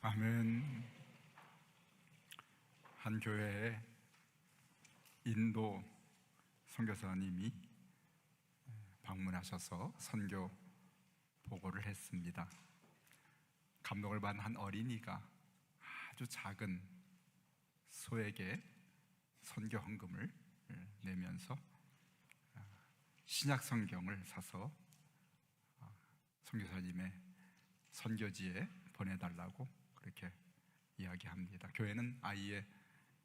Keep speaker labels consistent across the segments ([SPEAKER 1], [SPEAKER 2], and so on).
[SPEAKER 1] 아멘. 한 교회에 인도 선교사님이 방문하셔서 선교 보고를 했습니다. 감동을 받은 한 어린이가 아주 작은 소에게 선교 헌금을 내면서 신약 성경을 사서 선교사님의 선교지에 보내달라고 그렇게 이야기합니다. 교회는 아이의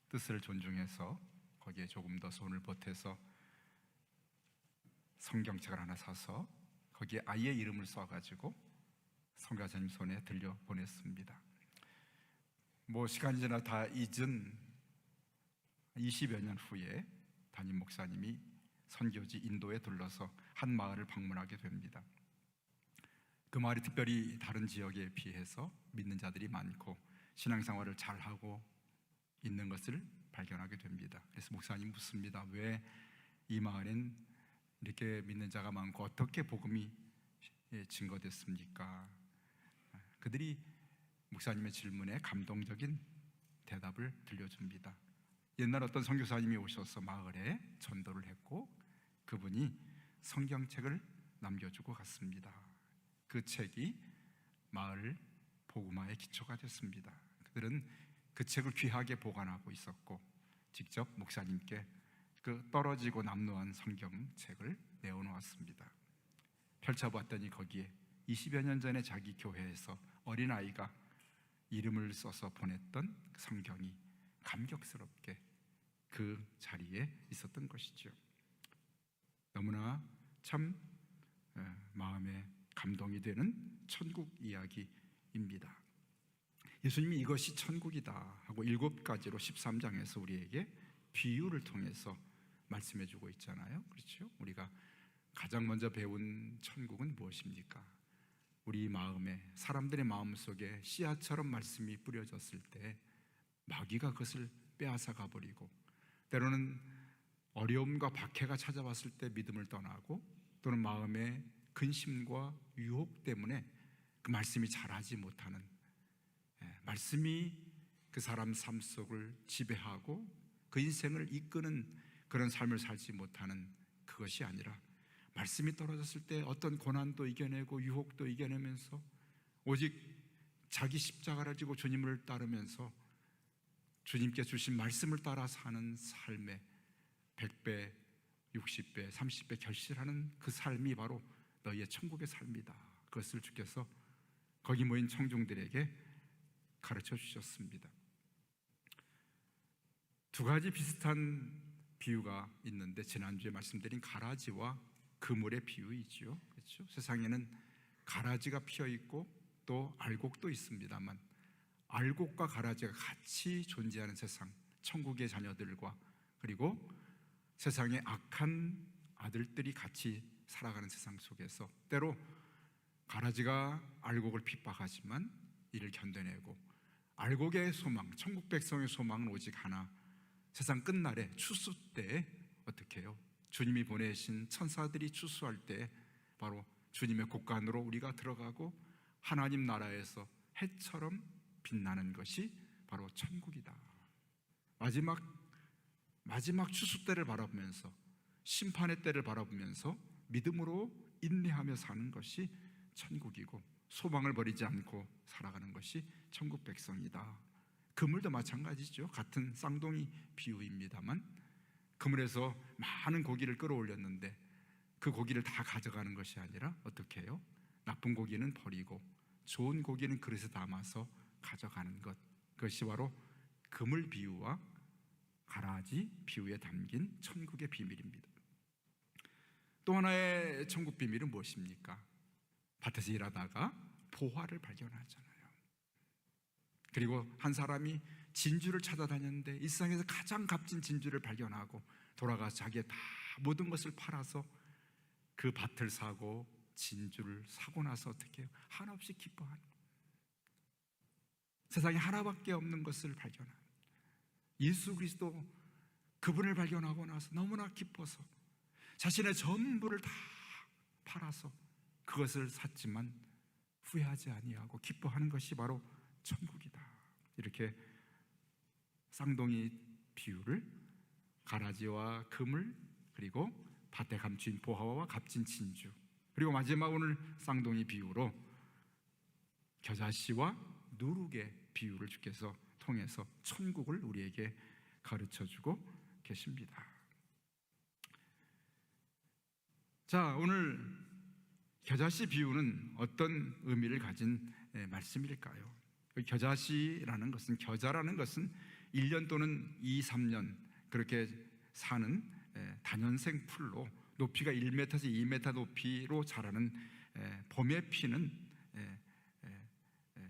[SPEAKER 1] 뜻을 존중해서 거기에 조금 더 손을 보태서 성경책을 하나 사서 거기에 아이의 이름을 써가지고 선교사님 손에 들려 보냈습니다. 시간이 지나 다 잊은 20여 년 후에 담임 목사님이 선교지 인도에 들러서 한 마을을 방문하게 됩니다. 그 마을이 특별히 다른 지역에 비해서 믿는 자들이 많고 신앙생활을 잘하고 있는 것을 발견하게 됩니다. 그래서 목사님 묻습니다. 왜 이 마을엔 이렇게 믿는 자가 많고 어떻게 복음이 증거됐습니까? 그들이 목사님의 질문에 감동적인 대답을 들려줍니다. 옛날 어떤 선교사님이 오셔서 마을에 전도를 했고 그분이 성경책을 남겨주고 갔습니다. 그 책이 마을 복음화의 기초가 됐습니다. 그들은 그 책을 귀하게 보관하고 있었고 직접 목사님께 그 떨어지고 남루한 성경책을 내어놓았습니다. 펼쳐봤더니 거기에 20여 년 전에 자기 교회에서 어린아이가 이름을 써서 보냈던 성경이 감격스럽게 그 자리에 있었던 것이죠. 너무나 참 마음에 감동이 되는 천국 이야기입니다. 예수님이 이것이 천국이다 하고 7가지로 13장에서 우리에게 비유를 통해서 말씀해 주고 있잖아요. 그렇죠? 우리가 가장 먼저 배운 천국은 무엇입니까? 우리 마음에, 사람들의 마음 속에 씨앗처럼 말씀이 뿌려졌을 때 마귀가 그것을 빼앗아 가버리고 때로는 어려움과 박해가 찾아왔을 때 믿음을 떠나고 또는 마음에 근심과 유혹 때문에 그 말씀이 자라지 못하는, 말씀이 그 사람 삶 속을 지배하고 그 인생을 이끄는 그런 삶을 살지 못하는 그것이 아니라 말씀이 떨어졌을 때 어떤 고난도 이겨내고 유혹도 이겨내면서 오직 자기 십자가를 지고 주님을 따르면서 주님께 주신 말씀을 따라 사는 삶에 100배, 60배, 30배 결실하는 그 삶이 바로 너희의 천국의 삶이다. 그것을 주께서 거기 모인 청중들에게 가르쳐 주셨습니다. 두 가지 비슷한 비유가 있는데 지난주에 말씀드린 가라지와 그물의 비유이지요. 그렇죠? 세상에는 가라지가 피어 있고 또 알곡도 있습니다만 알곡과 가라지가 같이 존재하는 세상, 천국의 자녀들과 그리고 세상의 악한 아들들이 같이 살아가는 세상 속에서 때로 가라지가 알곡을 핍박하지만 이를 견뎌내고 알곡의 소망, 천국 백성의 소망은 오직 하나, 세상 끝날에 추수 때 어떻게 해요? 주님이 보내신 천사들이 추수할 때 바로 주님의 곳간으로 우리가 들어가고 하나님 나라에서 해처럼 빛나는 것이 바로 천국이다. 마지막 추수 때를 바라보면서 심판의 때를 바라보면서 믿음으로 인내하며 사는 것이 천국이고 소망을 버리지 않고 살아가는 것이 천국 백성이다. 그물도 마찬가지죠. 같은 쌍둥이 비유입니다만 그물에서 많은 고기를 끌어올렸는데 그 고기를 다 가져가는 것이 아니라 어떻게 해요? 나쁜 고기는 버리고 좋은 고기는 그릇에 담아서 가져가는 것, 그것이 바로 그물 비유와 가라지 비유에 담긴 천국의 비밀입니다. 또 하나의 천국 비밀은 무엇입니까? 밭에서 일하다가 보화를 발견하잖아요. 그리고 한 사람이 진주를 찾아다녔는데 이 세상에서 가장 값진 진주를 발견하고 돌아가서 자기의 다 모든 것을 팔아서 그 밭을 사고 진주를 사고 나서 어떻게 해요? 한없이 기뻐하는, 세상에 하나밖에 없는 것을 발견한 예수 그리스도, 그분을 발견하고 나서 너무나 기뻐서 자신의 전부를 다 팔아서 그것을 샀지만 후회하지 아니하고 기뻐하는 것이 바로 천국이다. 이렇게 쌍둥이 비유를 가라지와 그물, 그리고 밭에 감춘 보화와 값진 진주, 그리고 마지막 오늘 쌍둥이 비유로 겨자씨와 누룩의 비유를 주께서 통해서 천국을 우리에게 가르쳐주고 계십니다. 자, 오늘 겨자씨 비유는 어떤 의미를 가진 말씀일까요? 겨자씨라는 것은, 겨자라는 것은 1년 또는 2, 3년 그렇게 사는 다년생 풀로 높이가 1m에서 2m 높이로 자라는 봄에 피는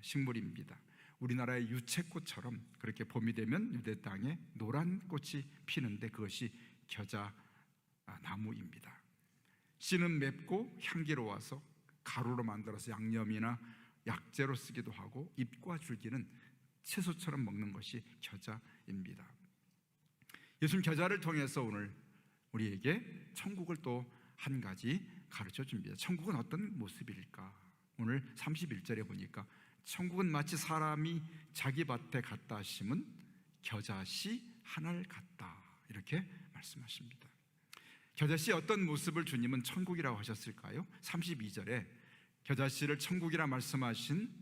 [SPEAKER 1] 식물입니다. 우리나라의 유채꽃처럼 그렇게 봄이 되면 유대 땅에 노란 꽃이 피는데 그것이 겨자 나무입니다. 씨는 맵고 향기로워서 가루로 만들어서 양념이나 약재로 쓰기도 하고, 잎과 줄기는 채소처럼 먹는 것이 겨자입니다. 예수님 겨자를 통해서 오늘 우리에게 천국을 또 한 가지 가르쳐 줍니다. 천국은 어떤 모습일까? 오늘 31절에 보니까 천국은 마치 사람이 자기 밭에 갖다 심은 겨자씨 하나를 같다, 이렇게 말씀하십니다. 겨자씨의 어떤 모습을 주님은 천국이라고 하셨을까요? 32절에 겨자씨를 천국이라 말씀하신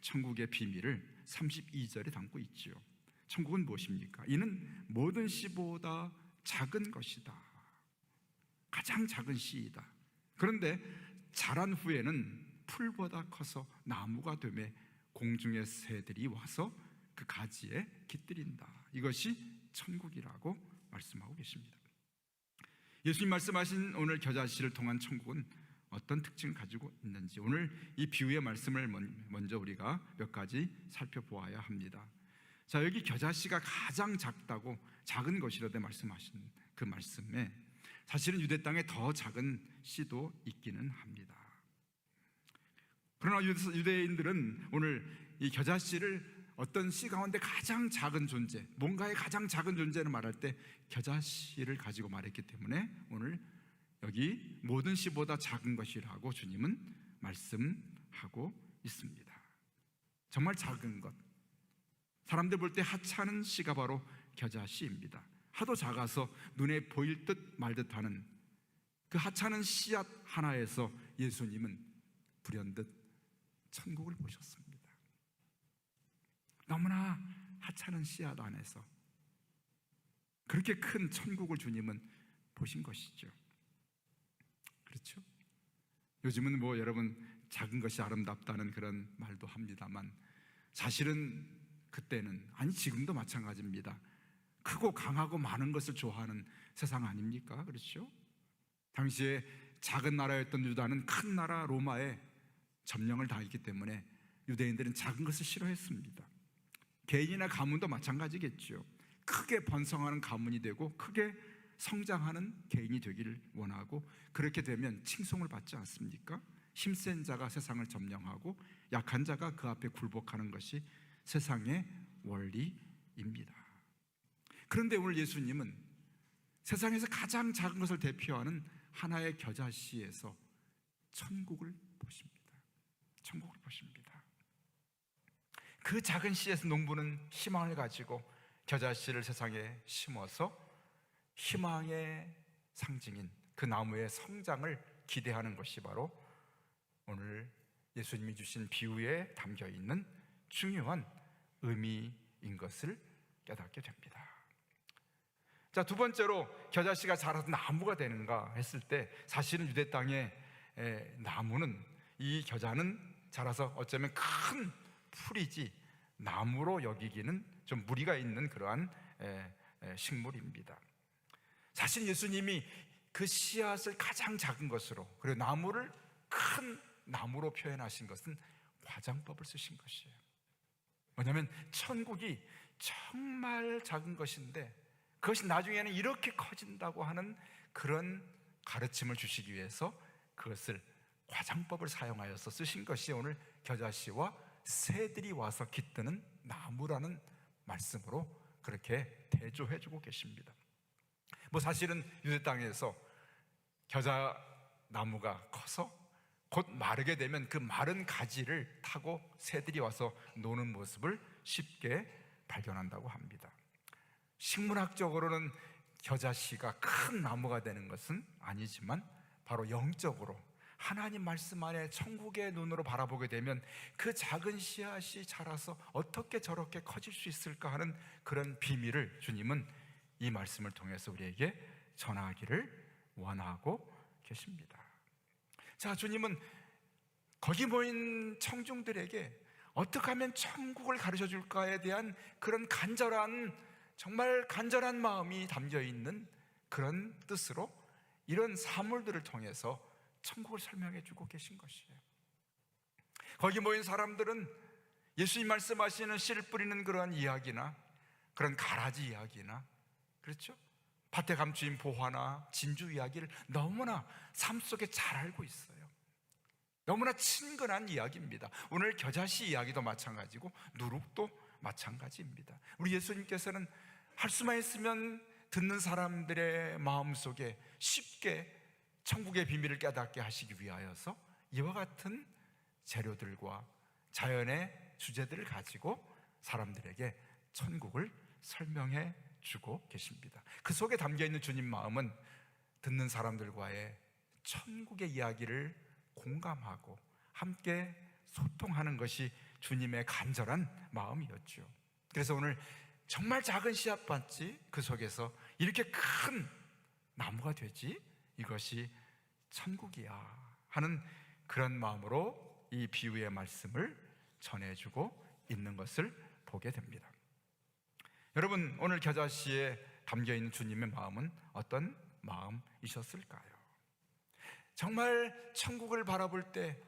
[SPEAKER 1] 천국의 비밀을 32절에 담고 있지요. 천국은 무엇입니까? 이는 모든 씨보다 작은 것이다. 가장 작은 씨이다. 그런데 자란 후에는 풀보다 커서 나무가 되매 공중의 새들이 와서 그 가지에 깃들인다. 이것이 천국이라고 말씀하고 계십니다. 예수님 말씀하신 오늘 겨자씨를 통한 천국은 어떤 특징을 가지고 있는지, 오늘 이 비유의 말씀을 먼저 우리가 몇 가지 살펴보아야 합니다. 자, 여기 겨자씨가 가장 작다고, 작은 것이라고 말씀하신 그 말씀에 사실은 유대 땅에 더 작은 씨도 있기는 합니다. 그러나 유대인들은 오늘 이 겨자씨를 어떤 씨 가운데 가장 작은 존재, 뭔가의 가장 작은 존재를 말할 때 겨자씨를 가지고 말했기 때문에 오늘 여기 모든 씨보다 작은 것이라고 주님은 말씀하고 있습니다. 정말 작은 것, 사람들 볼 때 하찮은 씨가 바로 겨자씨입니다. 하도 작아서 눈에 보일 듯 말 듯하는 그 하찮은 씨앗 하나에서 예수님은 불현듯 천국을 보셨습니다. 너무나 하찮은 씨앗 안에서 그렇게 큰 천국을 주님은 보신 것이죠. 그렇죠? 요즘은 뭐 여러분 작은 것이 아름답다는 그런 말도 합니다만, 사실은 그때는, 아니 지금도 마찬가지입니다. 크고 강하고 많은 것을 좋아하는 세상 아닙니까? 그렇죠? 당시에 작은 나라였던 유다는 큰 나라 로마에 점령을 당했기 때문에 유대인들은 작은 것을 싫어했습니다. 개인이나 가문도 마찬가지겠죠. 크게 번성하는 가문이 되고 크게 성장하는 개인이 되기를 원하고, 그렇게 되면 칭송을 받지 않습니까? 힘센 자가 세상을 점령하고 약한 자가 그 앞에 굴복하는 것이 세상의 원리입니다. 그런데 오늘 예수님은 세상에서 가장 작은 것을 대표하는 하나의 겨자씨에서 천국을 보십니다. 천국을 보십니다. 그 작은 씨에서 농부는 희망을 가지고 겨자씨를 세상에 심어서 희망의 상징인 그 나무의 성장을 기대하는 것이 바로 오늘 예수님이 주신 비유에 담겨 있는 중요한 의미인 것을 깨닫게 됩니다. 자, 두 번째로 겨자씨가 자라서 나무가 되는가 했을 때, 사실은 유대 땅의 나무는, 이 겨자는 자라서 어쩌면 큰 풀이지 나무로 여기기는 좀 무리가 있는 그러한 식물입니다. 사실 예수님이 그 씨앗을 가장 작은 것으로, 그리고 나무를 큰 나무로 표현하신 것은 과장법을 쓰신 것이에요. 왜냐하면 천국이 정말 작은 것인데 그것이 나중에는 이렇게 커진다고 하는 그런 가르침을 주시기 위해서 그것을 과장법을 사용하여서 쓰신 것이 오늘 겨자씨와 새들이 와서 깃드는 나무라는 말씀으로 그렇게 대조해주고 계십니다. 뭐 사실은 유대 땅에서 겨자 나무가 커서 곧 마르게 되면 그 마른 가지를 타고 새들이 와서 노는 모습을 쉽게 발견한다고 합니다. 식문학적으로는 겨자씨가 큰 나무가 되는 것은 아니지만 바로 영적으로 하나님 말씀 안에 천국의 눈으로 바라보게 되면 그 작은 씨앗이 자라서 어떻게 저렇게 커질 수 있을까 하는 그런 비밀을 주님은 이 말씀을 통해서 우리에게 전하기를 원하고 계십니다. 자, 주님은 거기 모인 청중들에게 어떻게 하면 천국을 가르쳐 줄까에 대한 그런 정말 간절한 마음이 담겨 있는 그런 뜻으로 이런 사물들을 통해서 천국을 설명해 주고 계신 것이에요. 거기 모인 사람들은 예수님 말씀하시는 씨를 뿌리는 그러한 이야기나 그런 가라지 이야기나, 그렇죠? 밭에 감추인 보화나 진주 이야기를 너무나 삶 속에 잘 알고 있어요. 너무나 친근한 이야기입니다. 오늘 겨자씨 이야기도 마찬가지고 누룩도 마찬가지입니다. 우리 예수님께서는 할 수만 있으면 듣는 사람들의 마음속에 쉽게 천국의 비밀을 깨닫게 하시기 위하여서 이와 같은 재료들과 자연의 주제들을 가지고 사람들에게 천국을 설명해 주고 계십니다. 그 속에 담겨있는 주님 마음은 듣는 사람들과의 천국의 이야기를 공감하고 함께 소통하는 것이 주님의 간절한 마음이었죠. 그래서 오늘 정말 작은 씨앗밭이 그 속에서 이렇게 큰 나무가 되지, 이것이 천국이야 하는 그런 마음으로 이 비유의 말씀을 전해주고 있는 것을 보게 됩니다. 여러분, 오늘 겨자씨에 담겨있는 주님의 마음은 어떤 마음이셨을까요? 정말 천국을 바라볼 때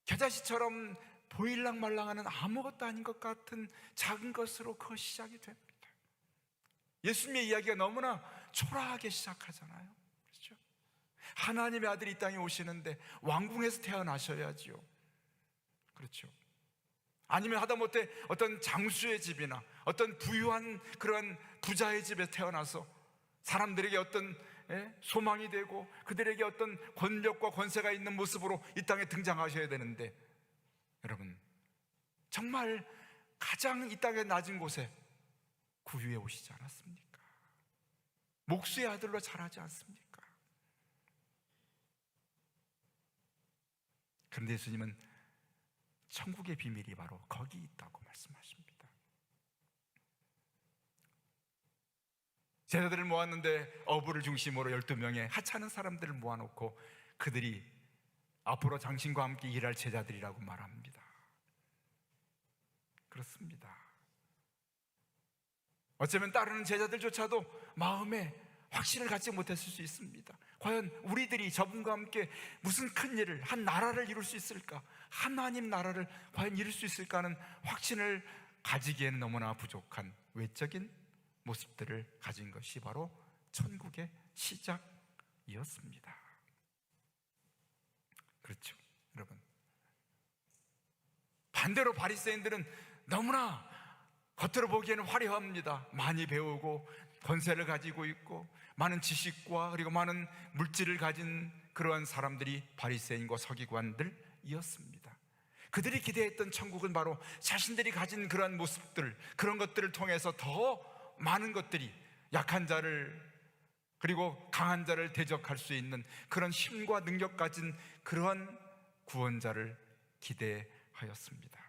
[SPEAKER 1] 겨자씨처럼 보일랑말랑하는 아무것도 아닌 것 같은 작은 것으로 그 시작이 됩니다. 예수님의 이야기가 너무나 초라하게 시작하잖아요. 그렇죠? 하나님의 아들이 이 땅에 오시는데 왕궁에서 태어나셔야지요. 그렇죠? 아니면 하다못해 어떤 장수의 집이나 어떤 부유한 그런 부자의 집에 태어나서 사람들에게 어떤 소망이 되고 그들에게 어떤 권력과 권세가 있는 모습으로 이 땅에 등장하셔야 되는데, 여러분, 정말 가장 이 땅의 낮은 곳에 구유에 오시지 않았습니까? 목수의 아들로 자라지 않습니까? 그런데 예수님은 천국의 비밀이 바로 거기 있다고 말씀하십니다. 제자들을 모았는데 어부를 중심으로 12명의 하찮은 사람들을 모아놓고 그들이 앞으로 당신과 함께 일할 제자들이라고 말합니다. 그렇습니다. 어쩌면 따르는 제자들조차도 마음에 확신을 갖지 못했을 수 있습니다. 과연 우리들이 저분과 함께 무슨 큰 일을, 한 나라를 이룰 수 있을까? 하나님 나라를 과연 이룰 수 있을까 하는 확신을 가지기에는 너무나 부족한 외적인 모습들을 가진 것이 바로 천국의 시작이었습니다. 그렇죠, 여러분. 반대로 바리새인들은 너무나 겉으로 보기에는 화려합니다. 많이 배우고 권세를 가지고 있고 많은 지식과 그리고 많은 물질을 가진 그러한 사람들이 바리새인과 서기관들이었습니다. 그들이 기대했던 천국은 바로 자신들이 가진 그러한 모습들, 그런 것들을 통해서 더 많은 것들이 약한 자를 그리고 강한 자를 대적할 수 있는 그런 힘과 능력 가진 그러한 구원자를 기대하였습니다.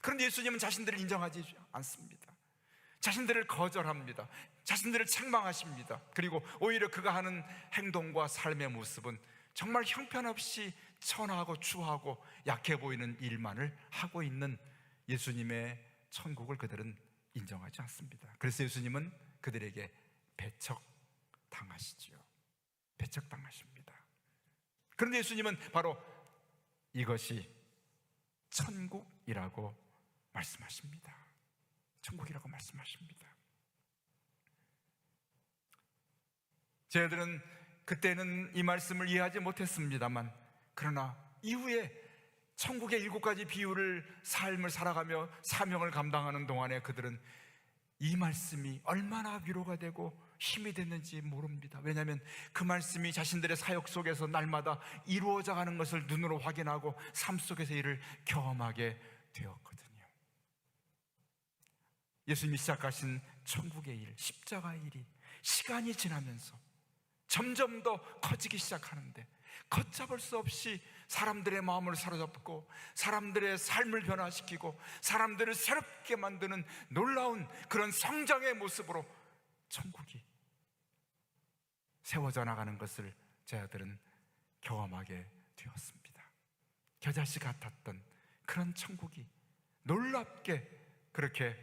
[SPEAKER 1] 그런데 예수님은 자신들을 인정하지 않습니다. 자신들을 거절합니다. 자신들을 책망하십니다. 그리고 오히려 그가 하는 행동과 삶의 모습은 정말 형편없이 천하고 추하고 약해 보이는 일만을 하고 있는 예수님의 천국을 그들은 인정하지 않습니다. 그래서 예수님은 그들에게 배척당하시지요. 배척당하십니다. 그런데 예수님은 바로 이것이 천국이라고 말씀하십니다. 천국이라고 말씀하십니다. 저희들은 그때는 이 말씀을 이해하지 못했습니다만, 그러나 이후에 천국의 7가지 비유를 삶을 살아가며 사명을 감당하는 동안에 그들은 이 말씀이 얼마나 위로가 되고 힘이 됐는지 모릅니다. 왜냐하면 그 말씀이 자신들의 사역 속에서 날마다 이루어져 가는 것을 눈으로 확인하고 삶 속에서 이를 경험하게 되었거든요. 예수님이 시작하신 천국의 일, 십자가의 일이 시간이 지나면서 점점 더 커지기 시작하는데 걷잡을 수 없이 사람들의 마음을 사로잡고 사람들의 삶을 변화시키고 사람들을 새롭게 만드는 놀라운 그런 성장의 모습으로 천국이 세워져 나가는 것을 저희들은 경험하게 되었습니다. 겨자씨 같았던 그런 천국이 놀랍게 그렇게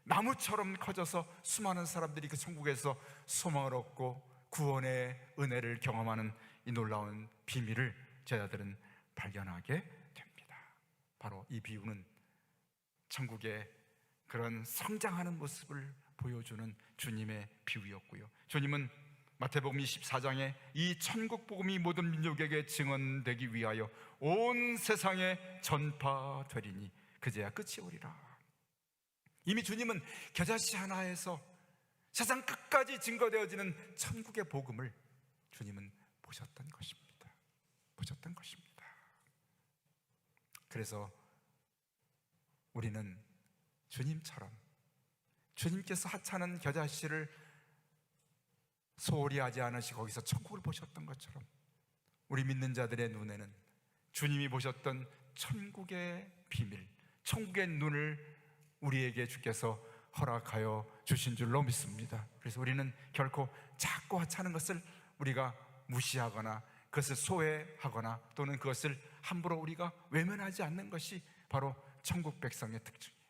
[SPEAKER 1] 나무처럼 커져서 수많은 사람들이 그 천국에서 소망을 얻고 구원의 은혜를 경험하는 이 놀라운 비밀을 저희들은 발견하게 됩니다. 바로 이 비유는 천국의 그런 성장하는 모습을 보여주는 주님의 비유였고요, 주님은 마태복음 24장에 이 천국 복음이 모든 민족에게 증언되기 위하여 온 세상에 전파되리니 그제야 끝이 오리라. 이미 주님은 겨자씨 하나에서 세상 끝까지 증거되어지는 천국의 복음을 주님은 보셨던 것입니다. 보셨던 것입니다. 그래서 우리는 주님처럼 주님께서 하찮은 겨자씨를 소홀히 하지 않으시고 거기서 천국을 보셨던 것처럼 우리 믿는 자들의 눈에는 주님이 보셨던 천국의 비밀, 천국의 눈을 우리에게 주께서 허락하여 주신 줄로 믿습니다. 그래서 우리는 결코 작고 하찮은 것을 우리가 무시하거나 그것을 소외하거나 또는 그것을 함부로 우리가 외면하지 않는 것이 바로 천국 백성의 특징이에요.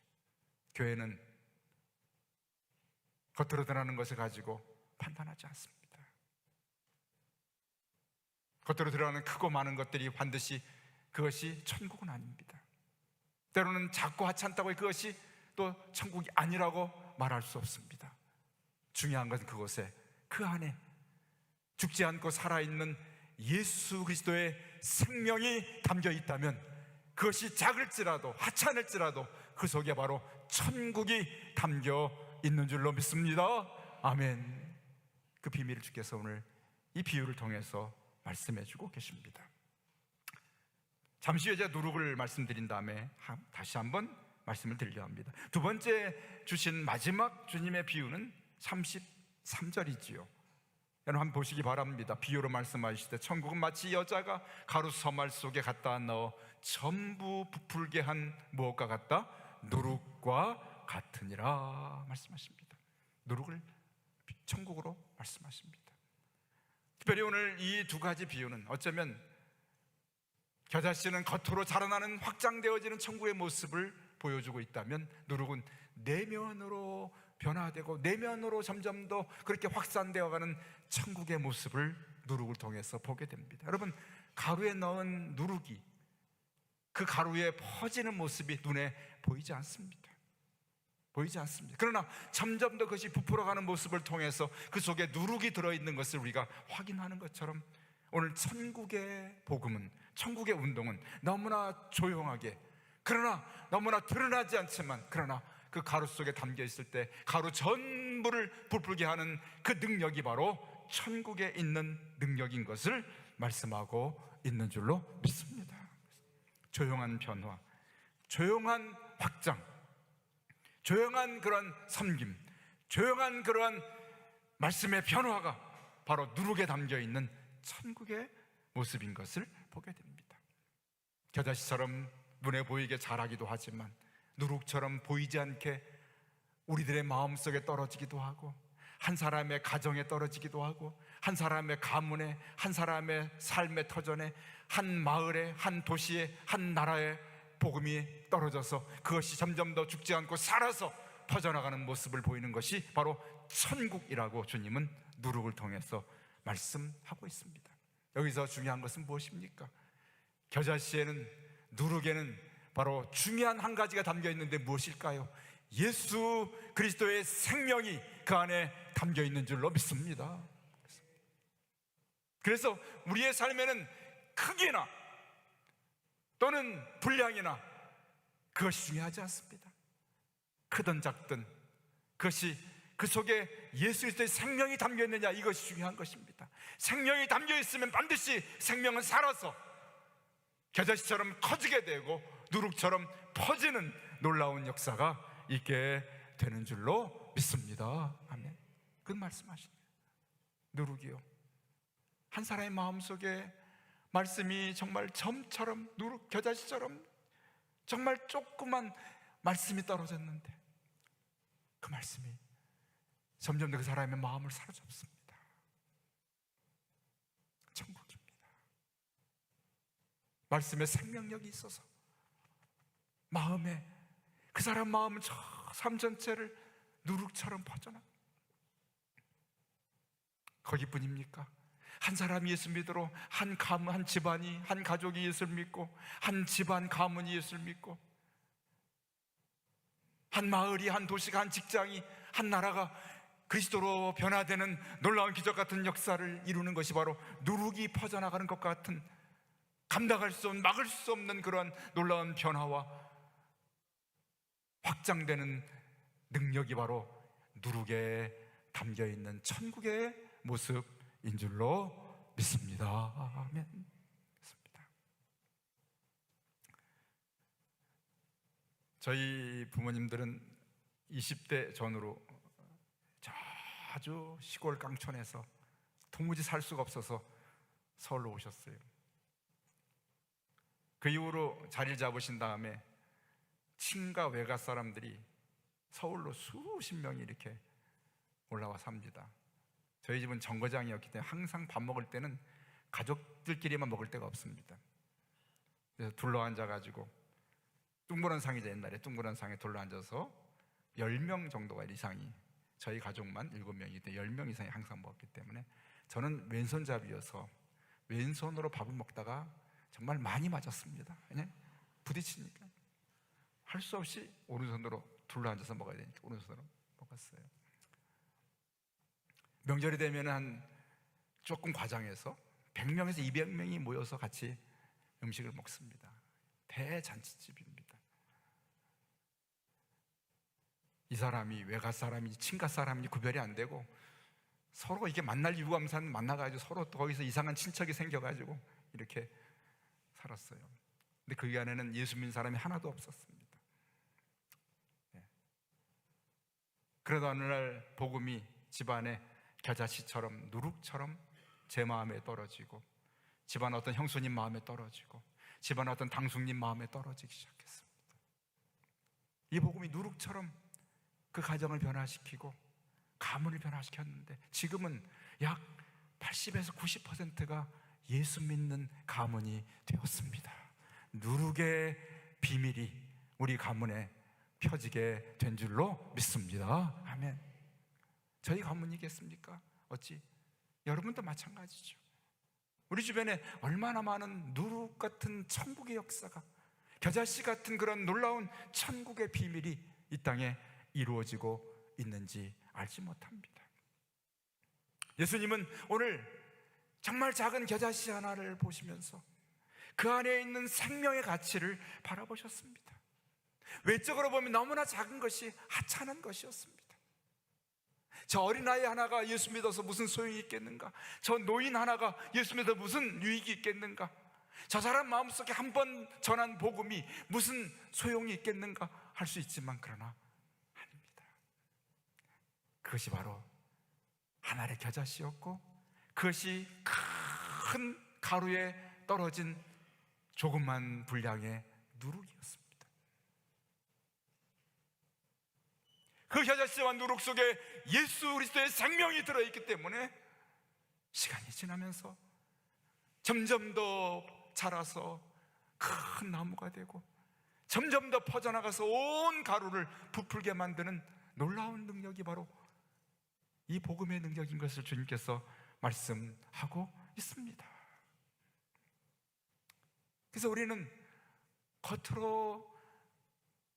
[SPEAKER 1] 교회는 겉으로 드러나는 것을 가지고 판단하지 않습니다. 겉으로 드러나는 크고 많은 것들이 반드시 그것이 천국은 아닙니다. 때로는 작고 하찮다고 그것이 또 천국이 아니라고 말할 수 없습니다. 중요한 것은 그곳에 그 안에 죽지 않고 살아있는 예수 그리스도의 생명이 담겨 있다면 그것이 작을지라도 하찮을지라도 그 속에 바로 천국이 담겨 있는 줄로 믿습니다. 아멘. 그 비밀을 주께서 오늘 이 비유를 통해서 말씀해 주고 계십니다. 잠시 후에 제가 누룩을 말씀드린 다음에 다시 한번 말씀을 드리려 합니다. 두 번째 주신 마지막 주님의 비유는 33절이지요. 여러분 한번 보시기 바랍니다. 비유로 말씀하실 때 천국은 마치 여자가 가루 서말 속에 갖다 넣어 전부 부풀게 한 무엇과 같다? 누룩과 같으니라 말씀하십니다. 누룩을 천국으로 말씀하십니다. 특별히 오늘 이 두 가지 비유는 어쩌면 겨자씨는 겉으로 자라나는 확장되어지는 천국의 모습을 보여주고 있다면 누룩은 내면으로 변화되고 내면으로 점점 더 그렇게 확산되어가는 천국의 모습을 누룩을 통해서 보게 됩니다. 여러분, 가루에 넣은 누룩이 그 가루에 퍼지는 모습이 눈에 보이지 않습니다. 보이지 않습니다. 그러나 점점 더 그것이 부풀어가는 모습을 통해서 그 속에 누룩이 들어있는 것을 우리가 확인하는 것처럼 오늘 천국의 복음은, 천국의 운동은 너무나 조용하게, 그러나 너무나 드러나지 않지만 그러나 그 가루 속에 담겨 있을 때 가루 전부를 부풀게 하는 그 능력이 바로 천국에 있는 능력인 것을 말씀하고 있는 줄로 믿습니다. 조용한 변화, 조용한 확장, 조용한 그런 섬김, 조용한 그런 말씀의 변화가 바로 누룩에 담겨 있는 천국의 모습인 것을 보게 됩니다. 겨자씨처럼 눈에 보이게 자라기도 하지만 누룩처럼 보이지 않게 우리들의 마음속에 떨어지기도 하고 한 사람의 가정에 떨어지기도 하고 한 사람의 가문에, 한 사람의 삶의 터전에, 한 마을에, 한 도시에, 한 나라에 복음이 떨어져서 그것이 점점 더 죽지 않고 살아서 퍼져나가는 모습을 보이는 것이 바로 천국이라고 주님은 누룩을 통해서 말씀하고 있습니다. 여기서 중요한 것은 무엇입니까? 겨자씨에는, 누룩에는 바로 중요한 한 가지가 담겨 있는데 무엇일까요? 예수 그리스도의 생명이 그 안에 담겨 있는 줄로 믿습니다. 그래서 우리의 삶에는 크기나 또는 분량이나 그것이 중요하지 않습니다. 크든 작든 그것이 그 속에 예수 그리스도의 생명이 담겨 있느냐, 이것이 중요한 것입니다. 생명이 담겨 있으면 반드시 생명은 살아서 겨자씨처럼 커지게 되고 누룩처럼 퍼지는 놀라운 역사가 있게 되는 줄로 믿습니다. 아멘. 그 말씀하시네요. 누룩이요. 한 사람의 마음속에 말씀이 정말 점처럼, 누룩 겨자씨처럼 정말 조그만 말씀이 떨어졌는데 그 말씀이 점점 더 그 사람의 마음을 사로잡습니다. 천국입니다. 말씀에 생명력이 있어서 마음에, 그 사람 마음은 저 삶 전체를 누룩처럼 퍼져나가. 거기뿐입니까? 한 사람이 예수 믿으러 한 가문, 한 집안이, 한 가족이 예수를 믿고, 한 집안 가문이 예수를 믿고, 한 마을이, 한 도시가, 한 직장이, 한 나라가 그리스도로 변화되는 놀라운 기적 같은 역사를 이루는 것이 바로 누룩이 퍼져나가는 것 같은, 감당할 수 없는, 막을 수 없는 그러한 놀라운 변화와 확장되는 능력이 바로 누룩에 담겨있는 천국의 모습인 줄로 믿습니다. 아멘. 믿습니다. 저희 부모님들은 20대 전후로 아주 시골 깡촌에서 도무지 살 수가 없어서 서울로 오셨어요. 그 이후로 자리를 잡으신 다음에 친가 외가 사람들이 서울로 수십 명이 이렇게 올라와 삽니다. 저희 집은 정거장이었기 때문에 항상 밥 먹을 때는 가족들끼리만 먹을 데가 없습니다. 그래서 둘러앉아가지고 둥그런 상이죠. 옛날에 둥그런 상에 둘러앉아서 10명 정도가 이상이, 저희 가족만 7명이기 때문에 10명 이상이 항상 먹었기 때문에 저는 왼손잡이여서 왼손으로 밥을 먹다가 정말 많이 맞았습니다. 그냥 부딪히니까 할 수 없이 오른손으로 둘러앉아서 먹어야 되니까 오른손으로 먹었어요. 명절이 되면 한 조금 과장해서 100명에서 200명이 모여서 같이 음식을 먹습니다. 대잔치집입니다. 이 사람이 외갓 사람인지 친가 사람인지 구별이 안 되고 서로 이게 만날 이유가 없어서 만나가지고 서로 또 거기서 이상한 친척이 생겨가지고 이렇게 살았어요. 근데 그 안에는 예수 믿는 사람이 하나도 없었습니다. 그러다 어느 날 복음이 집안에 겨자씨처럼 누룩처럼 제 마음에 떨어지고, 집안 어떤 형수님 마음에 떨어지고, 집안 어떤 당숙님 마음에 떨어지기 시작했습니다. 이 복음이 누룩처럼 그 가정을 변화시키고 가문을 변화시켰는데 지금은 약 80에서 90%가 예수 믿는 가문이 되었습니다. 누룩의 비밀이 우리 가문에 펴지게 된 줄로 믿습니다. 아멘. 저희 가문이겠습니까? 어찌 여러분도 마찬가지죠. 우리 주변에 얼마나 많은 누룩 같은 천국의 역사가, 겨자씨 같은 그런 놀라운 천국의 비밀이 이 땅에 이루어지고 있는지 알지 못합니다. 예수님은 오늘 정말 작은 겨자씨 하나를 보시면서 그 안에 있는 생명의 가치를 바라보셨습니다. 외적으로 보면 너무나 작은 것이 하찮은 것이었습니다. 저 어린아이 하나가 예수 믿어서 무슨 소용이 있겠는가? 저 노인 하나가 예수 믿어서 무슨 유익이 있겠는가? 저 사람 마음속에 한 번 전한 복음이 무슨 소용이 있겠는가? 할 수 있지만 그러나 아닙니다. 그것이 바로 한 알의 겨자씨였고, 그것이 큰 가루에 떨어진 조그만 분량의 누룩이었습니다. 그 겨자씨와 누룩 속에 예수 그리스도의 생명이 들어있기 때문에 시간이 지나면서 점점 더 자라서 큰 나무가 되고 점점 더 퍼져나가서 온 가루를 부풀게 만드는 놀라운 능력이 바로 이 복음의 능력인 것을 주님께서 말씀하고 있습니다. 그래서 우리는 겉으로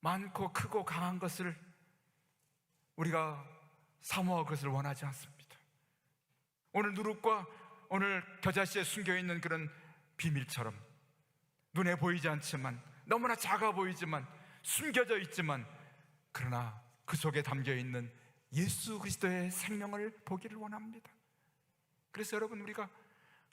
[SPEAKER 1] 많고 크고 강한 것을 우리가 사모하고 그것을 원하지 않습니다. 오늘 누룩과 오늘 겨자씨에 숨겨있는 그런 비밀처럼 눈에 보이지 않지만, 너무나 작아 보이지만, 숨겨져 있지만, 그러나 그 속에 담겨있는 예수 그리스도의 생명을 보기를 원합니다. 그래서 여러분, 우리가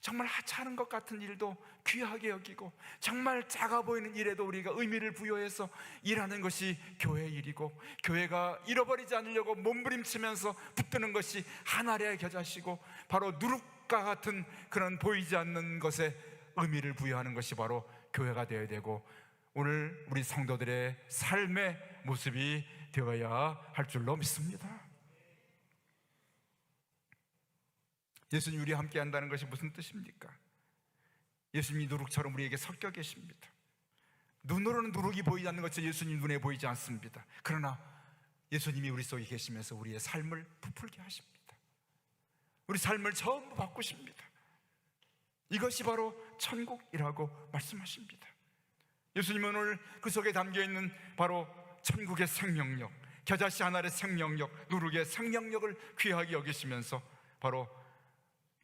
[SPEAKER 1] 정말 하찮은 것 같은 일도 귀하게 여기고, 정말 작아 보이는 일에도 우리가 의미를 부여해서 일하는 것이 교회의 일이고, 교회가 잃어버리지 않으려고 몸부림치면서 붙드는 것이 하나님의 겨자씨고, 바로 누룩과 같은 그런 보이지 않는 것에 의미를 부여하는 것이 바로 교회가 되어야 되고, 오늘 우리 성도들의 삶의 모습이 되어야 할 줄로 믿습니다. 예수님 우리와 함께 한다는 것이 무슨 뜻입니까? 예수님이 누룩처럼 우리에게 섞여 계십니다. 눈으로는 누룩이 보이지 않는 것처럼 예수님 눈에 보이지 않습니다. 그러나 예수님이 우리 속에 계시면서 우리의 삶을 부풀게 하십니다. 우리 삶을 전부 바꾸십니다. 이것이 바로 천국이라고 말씀하십니다. 예수님은 오늘 그 속에 담겨있는 바로 천국의 생명력, 겨자씨 하나의 생명력, 누룩의 생명력을 귀하게 여기시면서 바로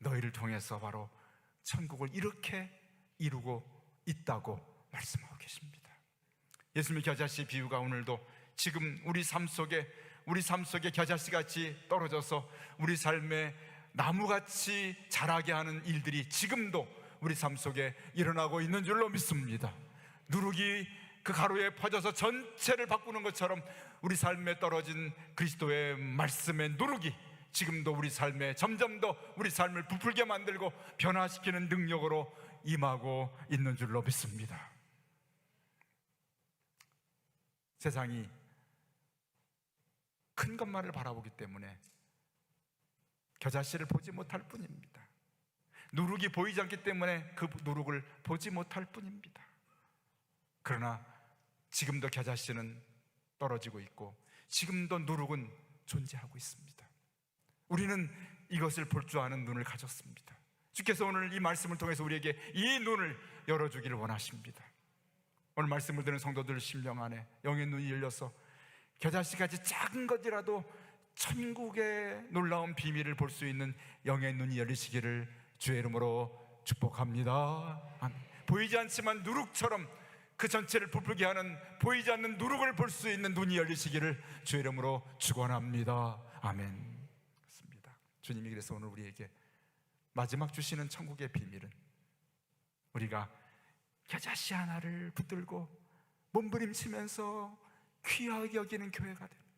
[SPEAKER 1] 너희를 통해서 바로 천국을 이렇게 이루고 있다고 말씀하고 계십니다. 예수님의 겨자씨 비유가 오늘도 지금 우리 삶 속에 겨자씨같이 떨어져서 우리 삶에 나무같이 자라게 하는 일들이 지금도 우리 삶 속에 일어나고 있는 줄로 믿습니다. 누룩이 그 가루에 퍼져서 전체를 바꾸는 것처럼 우리 삶에 떨어진 그리스도의 말씀의 누룩이 지금도 우리 삶에 점점 더 우리 삶을 부풀게 만들고 변화시키는 능력으로 임하고 있는 줄로 믿습니다. 세상이 큰 것만을 바라보기 때문에 겨자씨를 보지 못할 뿐입니다. 누룩이 보이지 않기 때문에 그 누룩을 보지 못할 뿐입니다. 그러나 지금도 겨자씨는 떨어지고 있고 지금도 누룩은 존재하고 있습니다. 우리는 이것을 볼 줄 아는 눈을 가졌습니다. 주께서 오늘 이 말씀을 통해서 우리에게 이 눈을 열어주기를 원하십니다. 오늘 말씀을 듣는 성도들 심령 안에 영의 눈이 열려서 겨자씨같이 작은 것이라도 천국의 놀라운 비밀을 볼 수 있는 영의 눈이 열리시기를 주의 이름으로 축복합니다. 아멘. 보이지 않지만 누룩처럼 그 전체를 부풀게 하는 보이지 않는 누룩을 볼 수 있는 눈이 열리시기를 주의 이름으로 축원합니다. 아멘. 주님이 그래서 오늘 우리에게 마지막 주시는 천국의 비밀은 우리가 겨자씨 하나를 붙들고 몸부림치면서 귀하게 여기는 교회가 됩니다.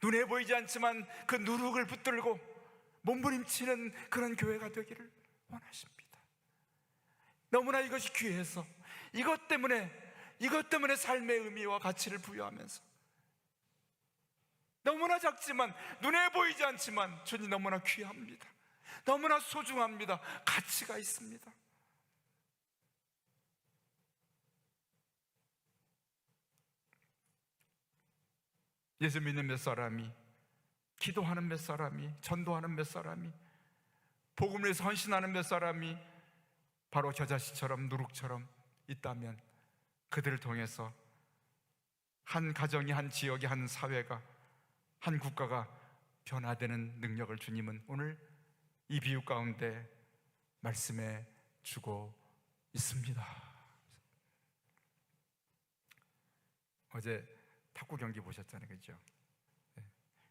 [SPEAKER 1] 눈에 보이지 않지만 그 누룩을 붙들고 몸부림치는 그런 교회가 되기를 원하십니다. 너무나 이것이 귀해서 이것 때문에 삶의 의미와 가치를 부여하면서 너무나 작지만 눈에 보이지 않지만 주님 너무나 귀합니다. 너무나 소중합니다. 가치가 있습니다. 예수 믿는 몇 사람이, 기도하는 몇 사람이, 전도하는 몇 사람이, 복음을 위해서 헌신하는 몇 사람이 바로 겨자씨처럼 누룩처럼 있다면 그들을 통해서 한 가정이, 한 지역이, 한 사회가, 한 국가가 변화되는 능력을 주님은 오늘 이 비유 가운데 말씀해 주고 있습니다. 어제 탁구 경기 보셨잖아요, 그죠?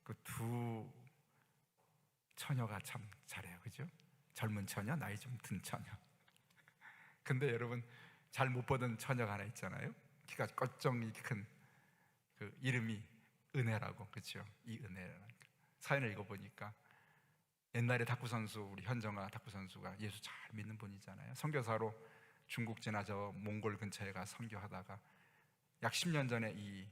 [SPEAKER 1] 그 두 처녀가 참 잘해요, 그죠? 젊은 처녀, 나이 좀 든 처녀. 근데 여러분 잘 못 보던 처녀가 하나 있잖아요. 키가 껏정이 큰 그 이름이 은혜라고, 그렇죠? 이 은혜라는 사연을 읽어보니까 옛날에 탁구 선수, 우리 현정아 탁구 선수가 예수 잘 믿는 분이잖아요. 선교사로 중국 지나서 몽골 근처에 가 선교하다가 약 10년 전에 이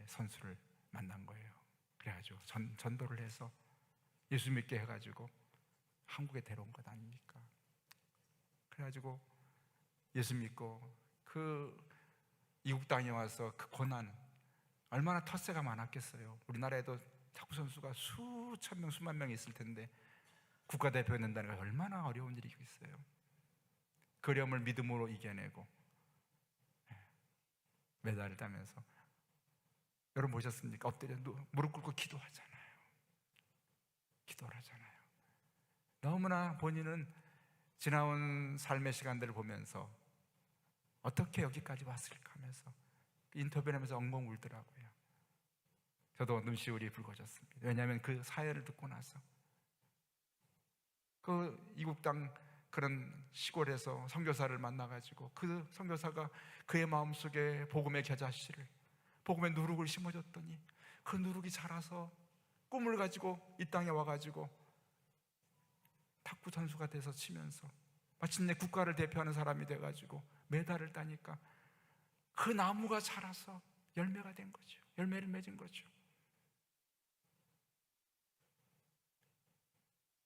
[SPEAKER 1] 선수를 만난 거예요. 그래가지고 전도를 해서 예수 믿게 해가지고 한국에 데려온 것 아닙니까? 그래가지고 예수 믿고 그 이국 땅에 와서 그 고난, 얼마나 텃세가 많았겠어요. 우리나라에도 탁구 선수가 수천 명, 수만 명이 있을 텐데 국가대표에 된다는 게 얼마나 어려운 일이겠어요. 그 어려움을 믿음으로 이겨내고 메달을 따면서, 여러분 보셨습니까? 엎드려 무릎 꿇고 기도하잖아요. 기도를 하잖아요. 너무나 본인은 지나온 삶의 시간들을 보면서 어떻게 여기까지 왔을까 하면서 인터뷰를 하면서 엉엉 울더라고요. 저도 눈시울이 붉어졌습니다. 왜냐하면 그 사연을 듣고 나서 그 이국 땅 그런 시골에서 선교사를 만나가지고 그 선교사가 그의 마음속에 복음의 겨자씨를, 복음의 누룩을 심어줬더니 그 누룩이 자라서 꿈을 가지고 이 땅에 와가지고 탁구 선수가 돼서 치면서 마침내 국가를 대표하는 사람이 돼가지고 메달을 따니까 그 나무가 자라서 열매가 된 거죠. 열매를 맺은 거죠.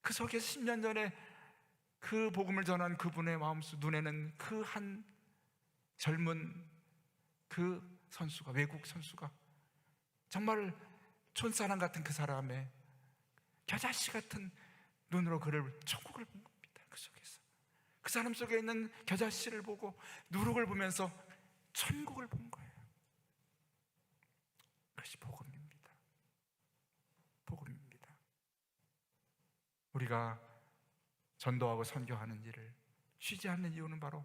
[SPEAKER 1] 그 속에 10년 전에 그 복음을 전한 그분의 마음속 눈에는 그 한 젊은 그 선수가, 외국 선수가 정말 촌사람 같은 그 사람의 겨자씨 같은 눈으로 그를 천국을 본 겁니다. 그 속에서 그 사람 속에 있는 겨자씨를 보고 누룩을 보면서 천국을 본 거예요. 그것이 복음입니다. 복음입니다. 우리가 전도하고 선교하는 일을 쉬지 않는 이유는 바로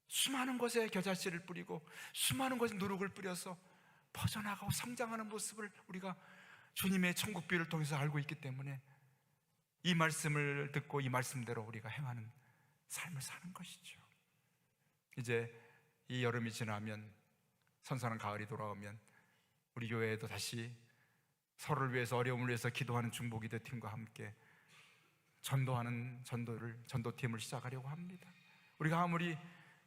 [SPEAKER 1] 수많은 곳에 겨자씨를 뿌리고 수많은 곳에 누룩을 뿌려서 퍼져나가고 성장하는 모습을 우리가 주님의 천국비를 통해서 알고 있기 때문에 이 말씀을 듣고 이 말씀대로 우리가 행하는 삶을 사는 것이죠. 이제 이 여름이 지나면 선선한 가을이 돌아오면 우리 교회에도 다시 서로를 위해서, 어려움을 위해서 기도하는 중보기도 팀과 함께 전도하는 전도팀을 시작하려고 합니다. 우리가 아무리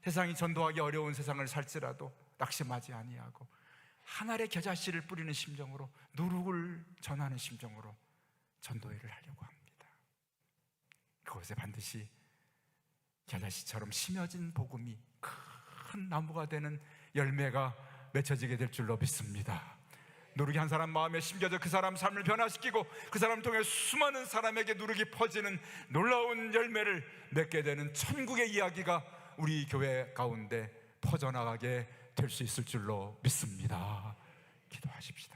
[SPEAKER 1] 세상이 전도하기 어려운 세상을 살지라도 낙심하지 아니하고 한 알의 겨자씨를 뿌리는 심정으로, 누룩을 전하는 심정으로 전도회를 하려고 합니다. 그곳에 반드시 겨자씨처럼 심어진 복음이 큰 나무가 되는 열매가 맺혀지게 될 줄로 믿습니다. 누룩이 한 사람 마음에 심겨져 그 사람 삶을 변화시키고 그 사람을 통해 수많은 사람에게 누룩이 퍼지는 놀라운 열매를 맺게 되는 천국의 이야기가 우리 교회 가운데 퍼져나가게 될 수 있을 줄로 믿습니다. 기도하십시다.